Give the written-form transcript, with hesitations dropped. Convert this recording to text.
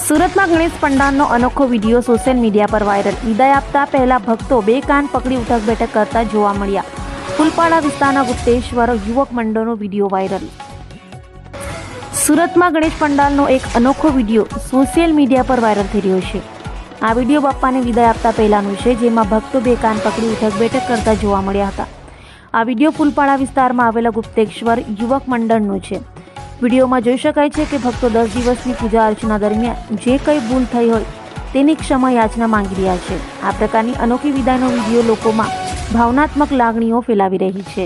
સુરતમાં ગણેશ પંડાલનો અનોખો video social media પર વાયરલ। વિદાય આપતા પહેલા ભક્તો બે કાન પકડી ઉઠક બેઠક કરતા જોવા મળ્યા। ફૂલપાડા વિસ્તારના ગુપ્તેશ્વર યુવક મંડળનો વિડીયો વાયરલ। સુરતમાં ગણેશ પંડાલનો એક અનોખો વિડીયો સોશિયલ મીડિયા પર વાયરલ થઈ રહ્યો છે। આ વિડીયો બાપ્પાને વિદાય આપતા પહેલાનો છે, જેમાં ભક્તો બે કાન પકડી ઉઠક બેઠક કરતા જોવા મળ્યા હતા। આ વિડીયો ફૂલપાડા વિસ્તારમાં આવેલા ગુપ્તેશ્વર યુવક મંડળનો છે। વિડીયોમાં જોઈ શકાય છે કે ભક્તો 10 દિવસની પૂજા અર્ચના દરમિયાન જે કંઈ ભૂલ થઈ હોય તેની ક્ષમા યાચના માંગી રહ્યા છે। આ પ્રકારની અનોખી વિદાયનો વિડીયો લોકોમાં ભાવનાત્મક લાગણીઓ ફેલાવી રહી છે।